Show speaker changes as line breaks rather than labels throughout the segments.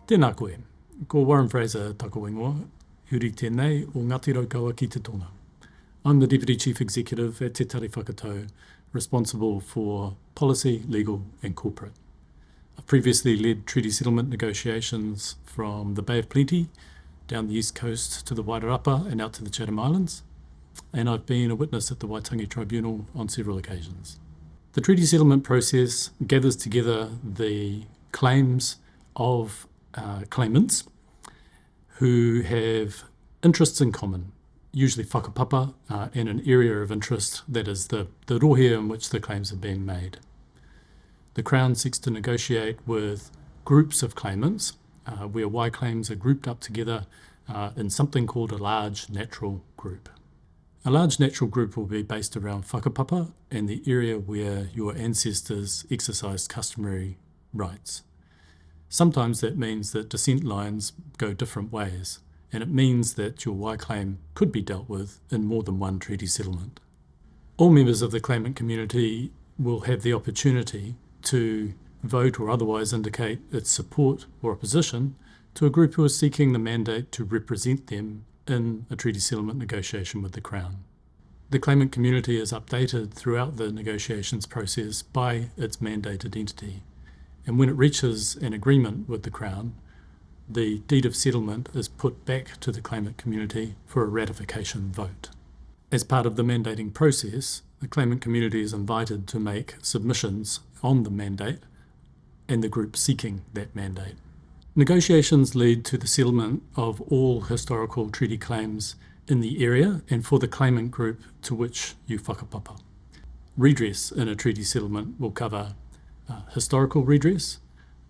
Tēnā koe, ko Warren Fraser taku ingoa, huri tēnei o Ngāti Raukawa ki te tonga. I'm the Deputy Chief Executive at Te Tari Whakatau, responsible for policy, legal and corporate. I've previously led treaty settlement negotiations from the Bay of Plenty, down the east coast to the Wairarapa and out to the Chatham Islands, and I've been a witness at the Waitangi Tribunal on several occasions. The treaty settlement process gathers together the claims of claimants who have interests in common, usually whakapapa, and an area of interest that is the rohe in which the claims are being made. The Crown seeks to negotiate with groups of claimants where Y claims are grouped up together in something called a large natural group. A large natural group will be based around whakapapa and the area where your ancestors exercised customary rights. Sometimes that means that descent lines go different ways, and it means that your Y claim could be dealt with in more than one treaty settlement. All members of the claimant community will have the opportunity to vote or otherwise indicate its support or opposition to a group who is seeking the mandate to represent them in a treaty settlement negotiation with the Crown. The claimant community is updated throughout the negotiations process by its mandated entity, and when it reaches an agreement with the Crown, the deed of settlement is put back to the claimant community for a ratification vote. As part of the mandating process, the claimant community is invited to make submissions on the mandate and the group seeking that mandate. Negotiations lead to the settlement of all historical treaty claims in the area and for the claimant group to which you whakapapa. Redress in a treaty settlement will cover historical redress,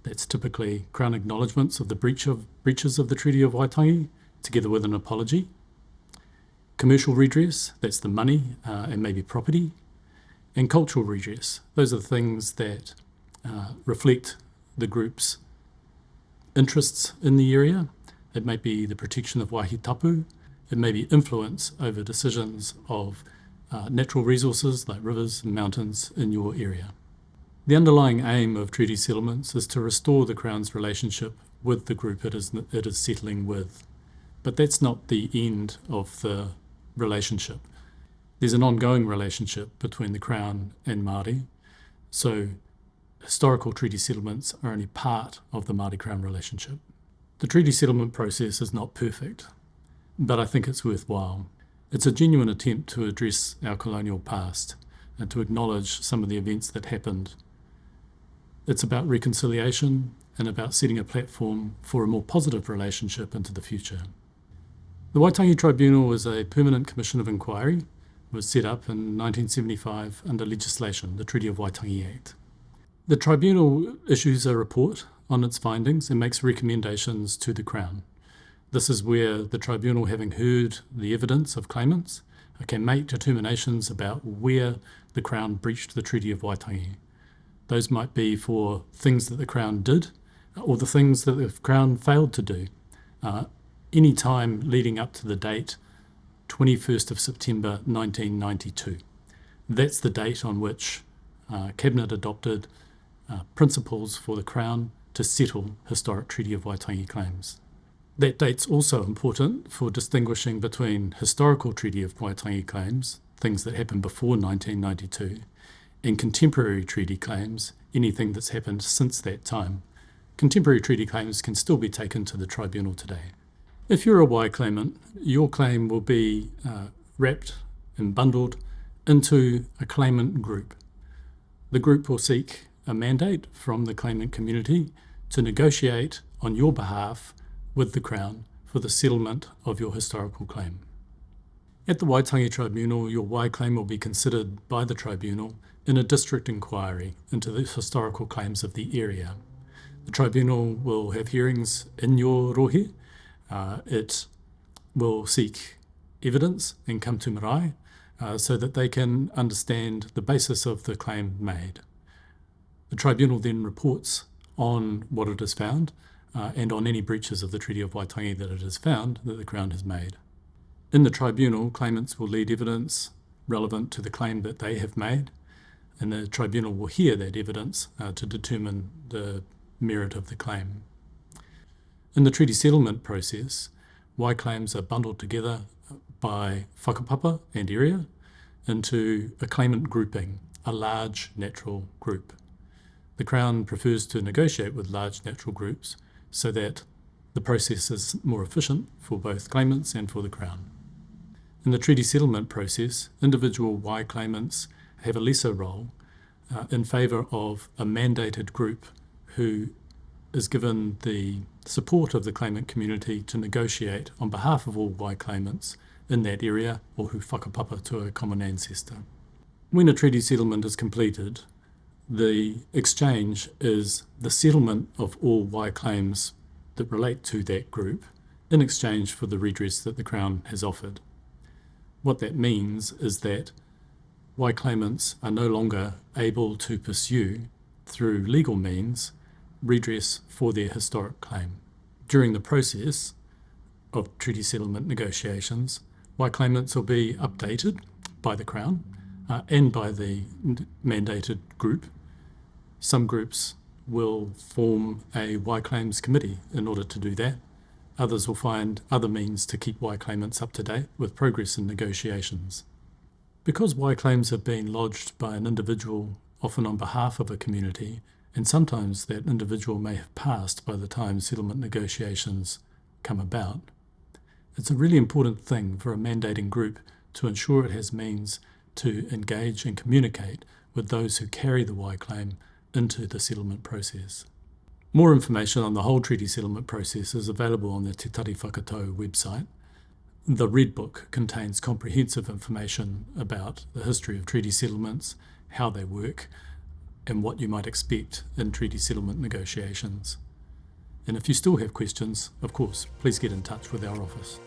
that's typically Crown acknowledgements of the breaches of the Treaty of Waitangi, together with an apology. Commercial redress, that's the money and maybe property. And cultural redress, those are the things that reflect the group's interests in the area. It may be the protection of waihi tapu, it may be influence over decisions of natural resources like rivers and mountains in your area. The underlying aim of treaty settlements is to restore the Crown's relationship with the group it is settling with. But that's not the end of the relationship. There's an ongoing relationship between the Crown and Māori, so historical treaty settlements are only part of the Māori-Crown relationship. The treaty settlement process is not perfect, but I think it's worthwhile. It's a genuine attempt to address our colonial past and to acknowledge some of the events that happened. It's about reconciliation and about setting a platform for a more positive relationship into the future. The Waitangi Tribunal was a permanent commission of inquiry. It was set up in 1975 under legislation, the Treaty of Waitangi Act. The Tribunal issues a report on its findings and makes recommendations to the Crown. This is where the Tribunal, having heard the evidence of claimants, can make determinations about where the Crown breached the Treaty of Waitangi. Those might be for things that the Crown did or the things that the Crown failed to do. Any time leading up to the date 21st of September 1992. That's the date on which Cabinet adopted principles for the Crown to settle historic Treaty of Waitangi claims. That date's also important for distinguishing between historical Treaty of Waitangi claims, things that happened before 1992, and contemporary treaty claims, anything that's happened since that time. Contemporary treaty claims can still be taken to the tribunal today. If you're a Y claimant, your claim will be wrapped and bundled into a claimant group. The group will seek a mandate from the claimant community to negotiate on your behalf with the Crown for the settlement of your historical claim. At the Waitangi Tribunal, your Y claim will be considered by the Tribunal in a district inquiry into the historical claims of the area. The Tribunal will have hearings in your rohe. It will seek evidence and come to marae so that they can understand the basis of the claim made. The Tribunal then reports on what it has found and on any breaches of the Treaty of Waitangi that it has found that the Crown has made. In the Tribunal, claimants will lead evidence relevant to the claim that they have made, and the Tribunal will hear that evidence to determine the merit of the claim. In the treaty settlement process, Y claims are bundled together by whakapapa and area into a claimant grouping, a large natural group. The Crown prefers to negotiate with large natural groups so that the process is more efficient for both claimants and for the Crown. In the treaty settlement process, individual Y claimants have a lesser role in favour of a mandated group who is given the support of the claimant community to negotiate on behalf of all Y claimants in that area or who whakapapa to a common ancestor. When a treaty settlement is completed, the exchange is the settlement of all Y claims that relate to that group in exchange for the redress that the Crown has offered. What that means is that Y claimants are no longer able to pursue, through legal means, redress for their historic claim. During the process of treaty settlement negotiations, Y claimants will be updated by the Crown and by the mandated group. Some groups will form a Y claims committee in order to do that. Others will find other means to keep Y claimants up to date with progress in negotiations. Because Y claims have been lodged by an individual, often on behalf of a community, and sometimes that individual may have passed by the time settlement negotiations come about, it's a really important thing for a mandating group to ensure it has means to engage and communicate with those who carry the Y claim into the settlement process. More information on the whole treaty settlement process is available on the Tari Whakatau website. The Red Book contains comprehensive information about the history of treaty settlements, how they work, and what you might expect in treaty settlement negotiations. And if you still have questions, of course, please get in touch with our office.